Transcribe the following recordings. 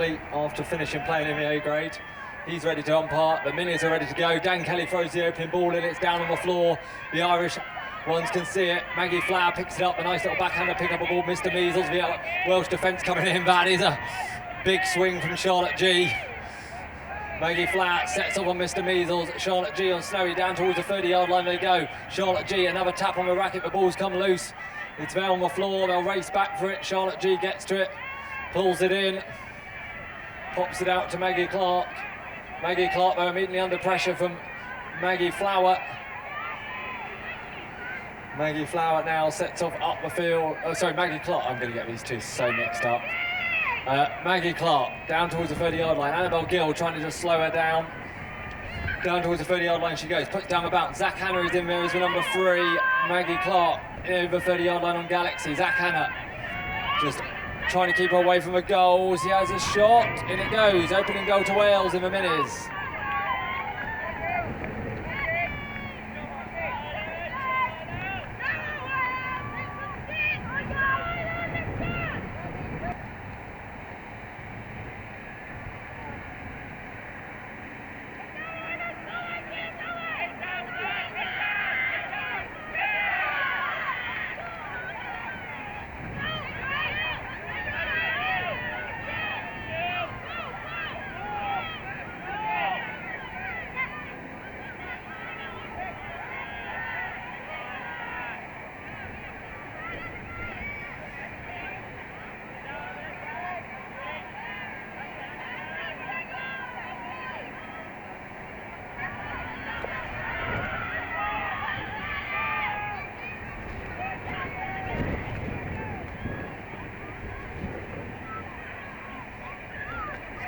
Hockley, after finishing playing in the A grade, he's ready to umpire. The minis are ready to go. Dan Kelly throws the opening ball in. It's down on the floor. The Irish ones can see it. Maggie Flower picks it up. A nice little backhander pick up a ball. Mr. Measles, the Welsh defence coming in. That is a big swing from Charlotte G. Maggie Flower sets up on Mr. Measles. Charlotte G on Snowy, down towards the 30-yard line they go. Charlotte G, another tap on the racket, the ball's come loose. It's there on the floor, they'll race back for it. Charlotte G gets to it, pulls it in, pops it out to Maggie Clark. Maggie Clark, though, immediately under pressure from Maggie Flower. Maggie Flower now sets off up the field. Oh, sorry, Maggie Clark. I'm going to get these two so mixed up. Maggie Clark down towards the 30-yard line. Annabelle Gill trying to just slow her down. Down towards the 30-yard line she goes. Puts down the bounce. Zach Hanna is in there as the number 3. Maggie Clark over the 30-yard line on Galaxy. Zach Hanna just trying to keep her away from the goals. He has a shot. In it goes. Opening goal to Wales in the minis.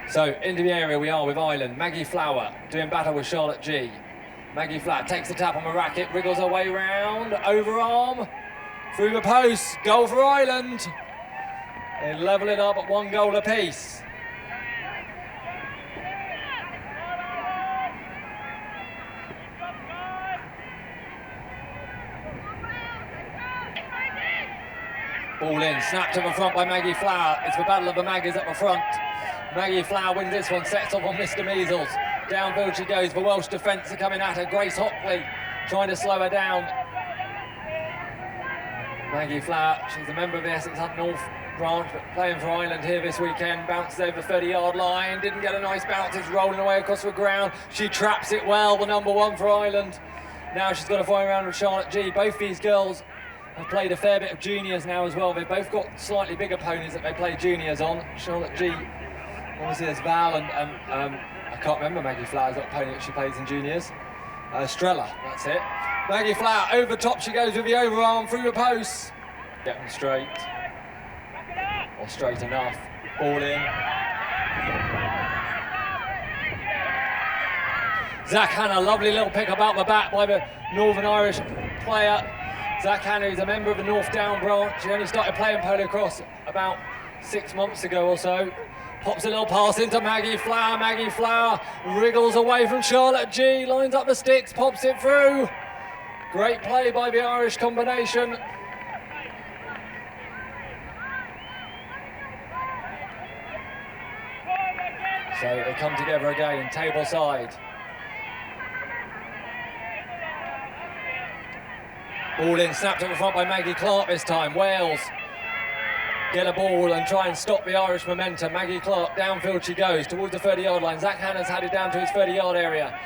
So into the area we are with Ireland. Maggie Flower doing battle with Charlotte G. Maggie Flower takes the tap on the racket, wriggles her way round, overarm, through the post, goal for Ireland. They level it up at 1 goal apiece. Ball in, snapped to the front by Maggie Flower. It's the battle of the Maggies at the front. Maggie Flower wins this one, sets off on Mr. Measles. Downfield she goes, the Welsh defence are coming at her. Grace Hockley trying to slow her down. Maggie Flower, she's a member of the Essex Hunt North branch, but playing for Ireland here this weekend. Bounces over the 30-yard line, didn't get a nice bounce, it's rolling away across the ground. She traps it well, the number 1 for Ireland. Now she's got to find around with Charlotte G. Both these girls have played a fair bit of juniors now as well. They've both got slightly bigger ponies that they play juniors on. Charlotte G, obviously there's Val and I can't remember Maggie Flower's got a pony that she plays in juniors. Strella, that's it. Maggie Flower, over top she goes with the overarm through the post. Getting straight. Or straight enough. Ball in. Zach Hanna, lovely little pick up out the back by the Northern Irish player. Zach Hanna is a member of the North Down branch. He only started playing Polocrosse about 6 months ago or so. Pops a little pass into Maggie Flower. Maggie Flower wriggles away from Charlotte G. Lines up the sticks, pops it through. Great play by the Irish combination. So they come together again, table side. Ball in, snapped at the front by Maggie Clark this time. Wales get a ball and try and stop the Irish momentum. Maggie Clark, downfield she goes, towards the 30-yard line. Zach Hanna's had it down to his 30-yard area.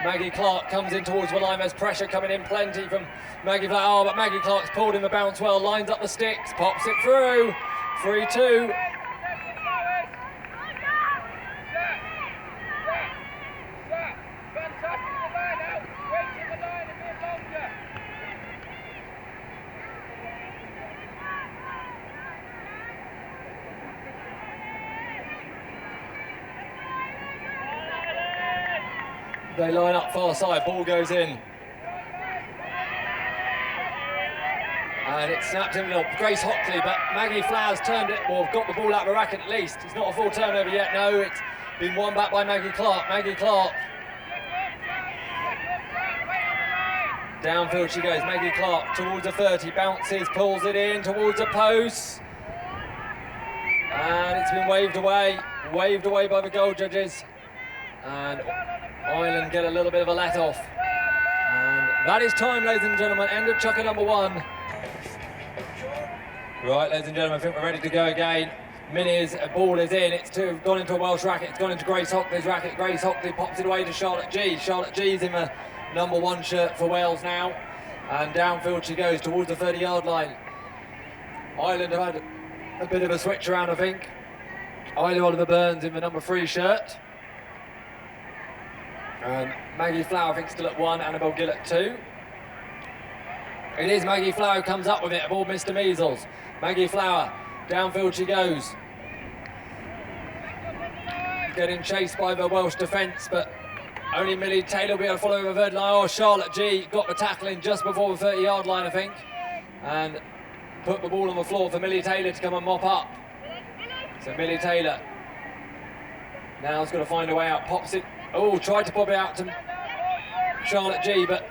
Maggie Clark comes in towards the line. There's pressure coming in plenty from Maggie Clark. Oh, but Maggie Clark's pulled in the bounce well, lines up the sticks, pops it through. 3-2. They line up far side, ball goes in. And it's snapped in the middle. Grace Hockley, but Maggie Flowers turned it, or got the ball out of the racket at least. It's not a full turnover yet, no. It's been won back by Maggie Clark. Maggie Clark. Downfield she goes, Maggie Clark towards the 30, bounces, pulls it in towards the post. And it's been waved away. waved away by the goal judges. And Ireland get a little bit of a let off. And that is time, ladies and gentlemen. End of chucker number 1. Right, ladies and gentlemen, I think we're ready to go again. Minnie's ball is in. It's gone into a Welsh racket. It's gone into Grace Hockley's racket. Grace Hockley pops it away to Charlotte G. Charlotte G's in the number 1 shirt for Wales now. And downfield she goes towards the 30-yard line. Ireland have had a bit of a switch around, I think. Isla Oliver Burns in the number 3 shirt. And Maggie Flower, I think, still at 1. Annabelle Gill at 2. It is Maggie Flower who comes up with it aboard Mr. Measles. Maggie Flower, downfield she goes. Getting chased by the Welsh defence, but only Millie Taylor will be able to follow over the third line. Oh, Charlotte G got the tackle in just before the 30-yard line, I think. And put the ball on the floor for Millie Taylor to come and mop up. So Millie Taylor now has got to find a way out. Pops it. Oh, tried to pop it out to Charlotte G, but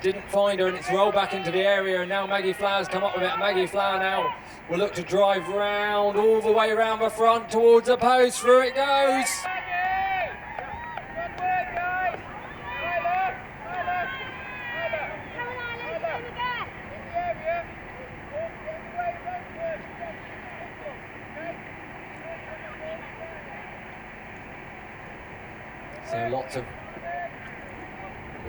didn't find her, and it's rolled back into the area, and now Maggie Flower's come up with it. Maggie Flower now will look to drive round, all the way around the front towards the post. Through it goes. So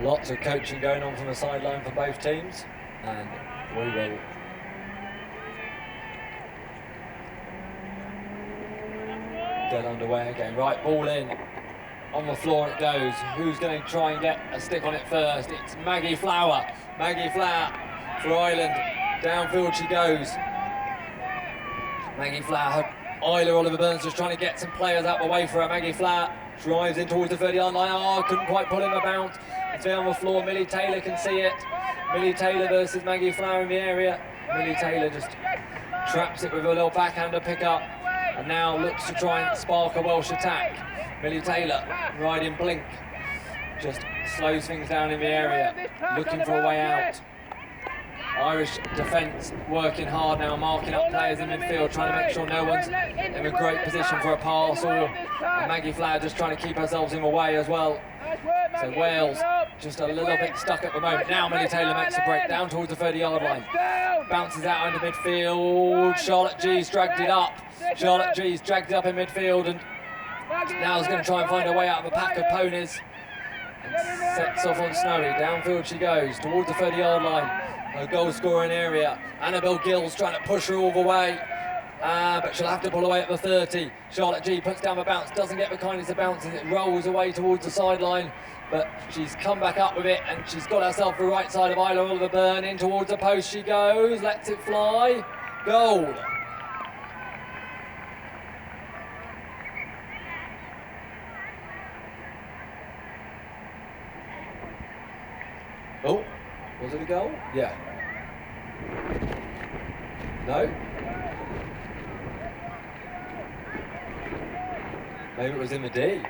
lots of coaching going on from the sideline for both teams, and we will get underway again. Right, ball in, on the floor it goes. Who's going to try and get a stick on it first? It's Maggie Flower. Maggie Flower for Ireland. Downfield she goes. Maggie Flower, Isla Oliver Burns just trying to get some players out of the way for her. Maggie Flower drives in towards the 30-yard line. Oh, couldn't quite pull in the bounce. It's there on the floor. Millie Taylor can see it. Millie Taylor versus Maggie Flower in the area. Millie Taylor just traps it with a little backhander pick-up, and now looks to try and spark a Welsh attack. Millie Taylor, riding blink, just slows things down in the area, looking for a way out. Irish defence working hard now, marking up players in midfield, trying to make sure no one's in a great position for a pass, or Maggie Flower just trying to keep ourselves in the way as well. So Wales just a little bit stuck at the moment. Now Millie Taylor makes a break down towards the 30-yard line. Bounces out into midfield. Charlotte G's dragged it up. Charlotte G's dragged it up in midfield, and now is going to try and find a way out of a pack of ponies. And sets off on Snowy. Downfield she goes towards the 30-yard line. Her goal scoring area. Annabelle Gill's trying to push her all the way. But she'll have to pull away at the 30. Charlotte G puts down the bounce, doesn't get the kindness of bounces, it rolls away towards the sideline, but she's come back up with it, and she's got herself the right side of Isla Oliver Burn. In towards the post she goes, lets it fly, goal. Oh, was it a goal? Yeah. No? Maybe it was in the D,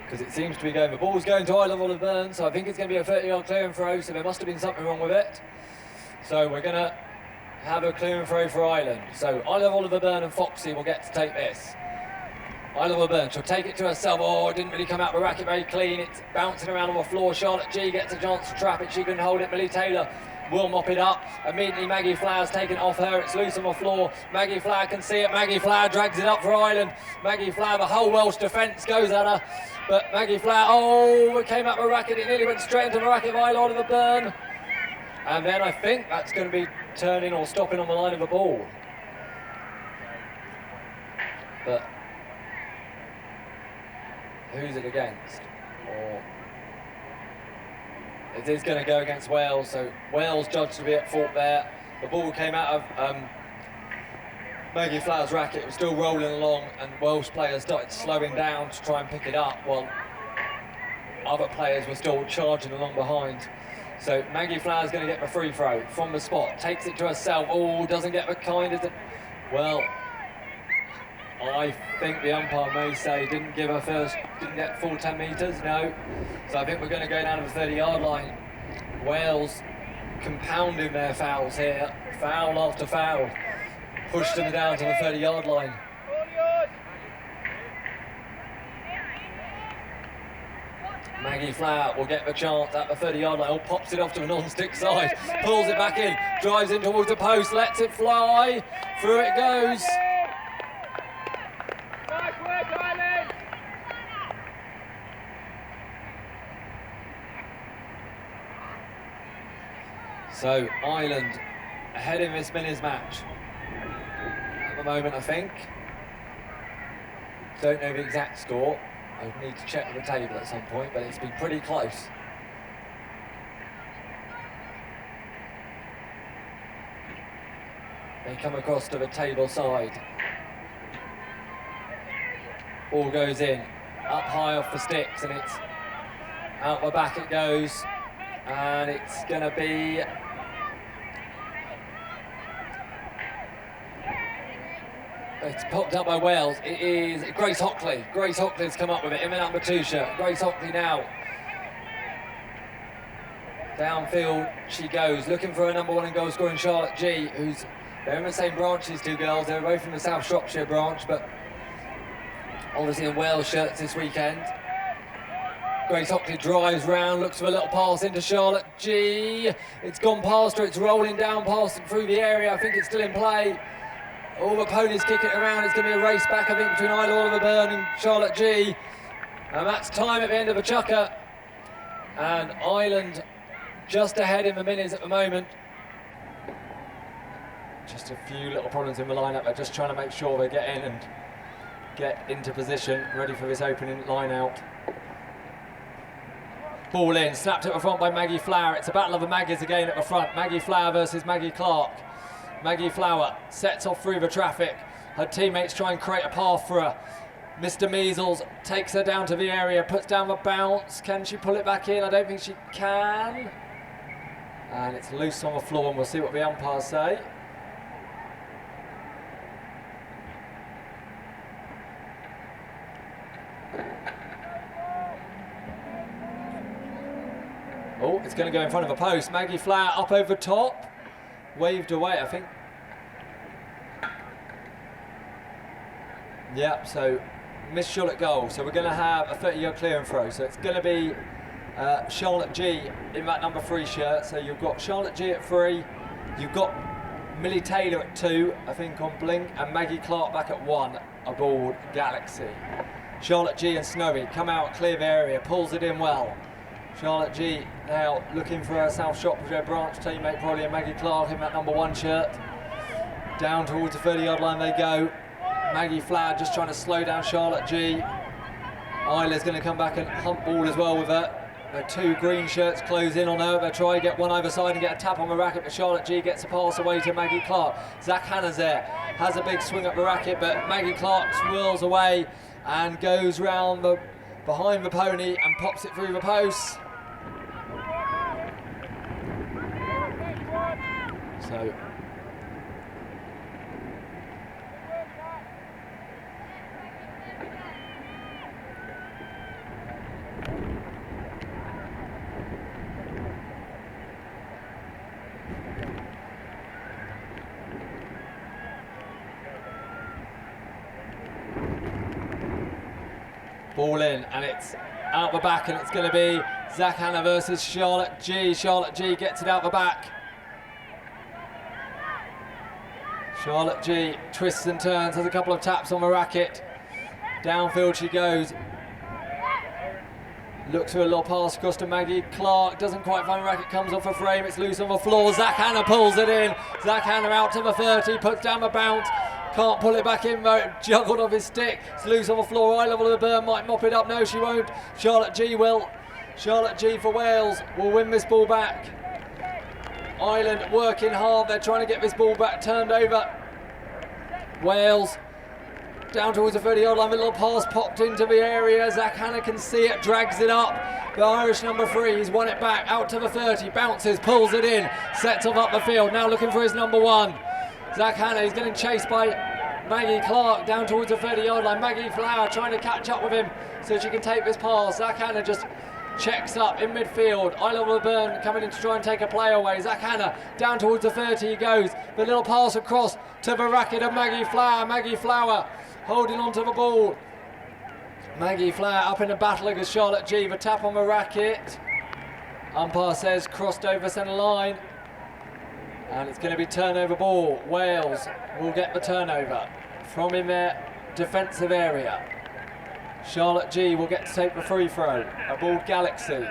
because it seems to be going. The ball's going to Isla Oliver Burn, so I think it's going to be a 30-yard clearing throw, so there must have been something wrong with it. So we're going to have a clearing throw for Ireland. So Isla Oliver Burn and Foxy will get to take this. Isla Oliver Burn, she'll take it to herself. Oh, it didn't really come out the racket very clean. It's bouncing around on the floor. Charlotte G gets a chance to trap it. She can hold it. Millie Taylor will mop it up. Immediately Maggie Flower's taken it off her. It's loose on the floor. Maggie Flower can see it. Maggie Flower drags it up for Ireland. Maggie Flower, the whole Welsh defence goes at her. But Maggie Flower, oh, it came out the racket. It nearly went straight into the racket of Isla Oliver Burn. And then I think that's going to be turning or stopping on the line of the ball. But who's it against? Or it is going to go against Wales, so Wales judged to be at fault there. The ball came out of Maggie Flower's racket. It was still rolling along, and Welsh players started slowing down to try and pick it up, while other players were still charging along behind. So Maggie Flower's going to get the free throw from the spot, takes it to herself. Oh, doesn't get the kind of... Well, I think the umpire may say didn't get full 10 metres, no. So I think we're going to go down to the 30-yard line. Wales compounding their fouls here, foul after foul. Pushed them down to the 30-yard line. Maggie Flower will get the chance at the 30-yard line. Pops it off to the non-stick side, pulls it back in, drives in towards the post, lets it fly. Through it goes. So Ireland ahead in this men's match at the moment, I think. Don't know the exact score. I need to check the table at some point, but it's been pretty close. They come across to the table side. Ball goes in, up high off the sticks, and it's out the back it goes. And it's going to be it's popped up by Wales. It is Grace Hockley. Grace Hockley's come up with it in the number 2 shirt. Grace Hockley now. Downfield she goes, looking for a number 1 in goal scoring Charlotte G, they're in the same branch, these 2 girls. They're both from the South Shropshire branch, but obviously in Wales shirts this weekend. Grace Hockley drives round, looks for a little pass into Charlotte G. It's gone past her, it's rolling down past and through the area. I think it's still in play. All the ponies kicking it around. It's going to be a race back, I think, between Isla Oliver Byrne and Charlotte G. And that's time at the end of the chukker. And Ireland just ahead in the minis at the moment. Just a few little problems in the lineup. They're just trying to make sure they get in and get into position, ready for this opening line out. Ball in, snapped at the front by Maggie Flower. It's a battle of the Maggies again at the front. Maggie Flower versus Maggie Clark. Maggie Flower sets off through the traffic. Her teammates try and create a path for her. Mr. Measles takes her down to the area, puts down the bounce. Can she pull it back in? I don't think she can. And it's loose on the floor, and we'll see what the umpires say. Oh, it's going to go in front of a post. Maggie Flower up over top. Waved away, I think. Yep, so missed shot at goal. So we're going to have a 30-yard clear and throw. So it's going to be Charlotte G in that number 3 shirt. So you've got Charlotte G at 3. You've got Millie Taylor at 2, I think, on Blink. And Maggie Clark back at 1 aboard Galaxy. Charlotte G and Snowy come out, clear the area, pulls it in well. Charlotte G now looking for her South Shropshire branch teammate, probably a Maggie Clark in that number 1 shirt. Down towards the 30-yard line they go. Maggie Flower just trying to slow down Charlotte G. Isla's going to come back and hunt ball as well with her. The 2 green shirts close in on her. They try to get one either side and get a tap on the racket, but Charlotte G gets a pass away to Maggie Clark. Zach Hanna's there, has a big swing up the racket, but Maggie Clark swirls away and goes round behind the pony and pops it through the post. So ball in, and it's out the back, and it's going to be Zach Hanna versus Charlotte G. Charlotte G gets it out the back. Charlotte G twists and turns, has a couple of taps on the racket. Downfield she goes. Looks for a little pass across to Maggie Clark. Doesn't quite find the racket, comes off a frame. It's loose on the floor. Zach Hanna pulls it in. Zach Hanna out to the 30, puts down the bounce. Can't pull it back in though, it juggled off his stick. It's loose on the floor, eye level of the burn, might mop it up. No, she won't. Charlotte G will. Charlotte G for Wales will win this ball back. Ireland working hard, they're trying to get this ball back turned over. Wales down towards the 30-yard line, a little pass popped into the area. Zach Hanna can see it, drags it up. The Irish number 3, he's won it back, out to the 30, bounces, pulls it in, sets off up the field, now looking for his number 1. Zach Hanna, he's getting chased by Maggie Clark down towards the 30-yard line. Maggie Flower trying to catch up with him so she can take this pass. Zach Hanna just checks up in midfield. Isla Burn coming in to try and take a play away. Zach Hanna down towards the 30 he goes. The little pass across to the racket of Maggie Flower. Maggie Flower holding onto the ball. Maggie Flower up in the battle against Charlotte G. The tap on the racket. Umpire says crossed over centre line. And it's going to be turnover ball. Wales will get the turnover from in their defensive area. Charlotte G will get to take the free throw. Aboard Galaxy.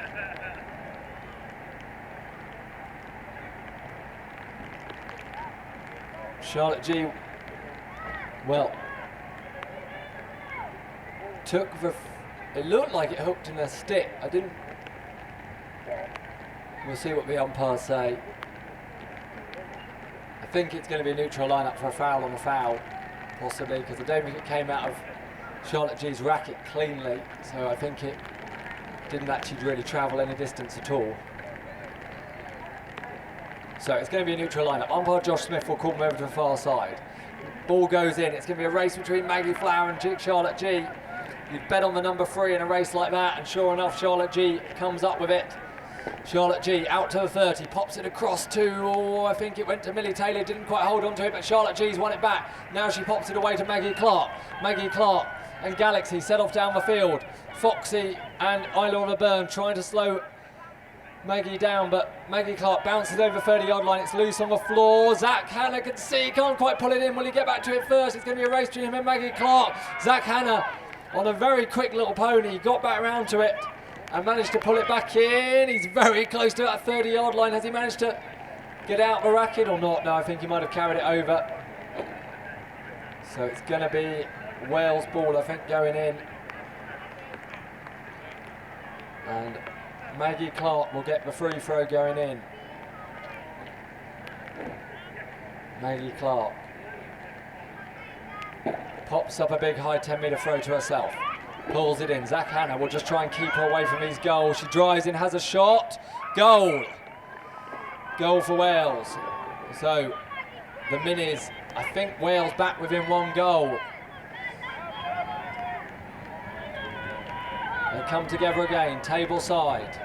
Charlotte G, well, took the, it looked like it hooked in a stick. I didn't, we'll see what the umpires say. I think it's going to be a neutral lineup for a foul on the foul, possibly, because I don't think it came out of Charlotte G's racket cleanly, so I think it didn't actually really travel any distance at all. So it's going to be a neutral lineup. Umpire Josh Smith will call them over to the far side. Ball goes in. It's going to be a race between Maggie Flower and Charlotte G. You'd bet on the number 3 in a race like that, and sure enough, Charlotte G comes up with it. Charlotte G out to the 30, pops it across to, I think it went to Millie Taylor, didn't quite hold on to it, but Charlotte G's won it back. Now she pops it away to Maggie Clark. Maggie Clark and Galaxy set off down the field. Foxy and Isla Burn trying to slow Maggie down, but Maggie Clark bounces over the 30-yard line. It's loose on the floor. Zach Hanna can see, can't quite pull it in. Will he get back to it first? It's going to be a race between him and Maggie Clark. Zach Hanna on a very quick little pony got back around to it and managed to pull it back in. He's very close to that 30-yard line. Has he managed to get out the racket or not? No, I think he might have carried it over. So it's going to be Wales ball, I think, going in. And Maggie Clark will get the free throw going in. Maggie Clark pops up a big high 10-metre throw to herself. Pulls it in. Zach Hanna will just try and keep her away from these goals. She drives in, has a shot. Goal. Goal for Wales. So the Minis, I think Wales back within 1 goal. They come together again, table side.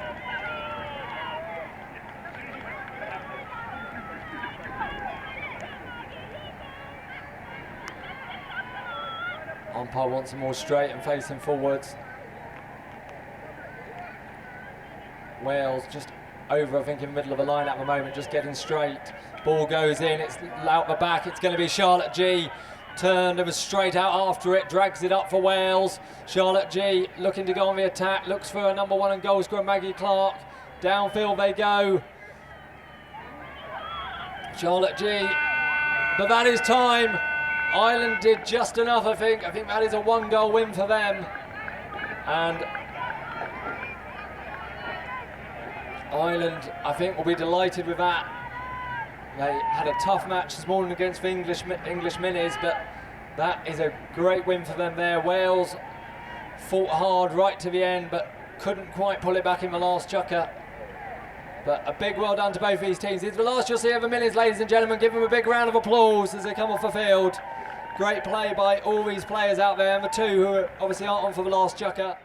Umpire wants them more straight and facing forwards. Wales just over, I think, in the middle of the line at the moment, just getting straight. Ball goes in, it's out the back, it's going to be Charlotte G. Turned and was straight out after it, drags it up for Wales. Charlotte G looking to go on the attack, looks for a number 1 and goal scorer, Maggie Clark. Downfield they go. Charlotte G, but that is time. Ireland did just enough, I think. I think that is a 1-goal win for them. And Ireland, I think, will be delighted with that. They had a tough match this morning against the English Minis, but that is a great win for them there. Wales fought hard right to the end, but couldn't quite pull it back in the last chukker. But a big well done to both these teams. It's the last you'll see of the Minis, ladies and gentlemen. Give them a big round of applause as they come off the field. Great play by all these players out there, and the 2 who obviously aren't on for the last chukker.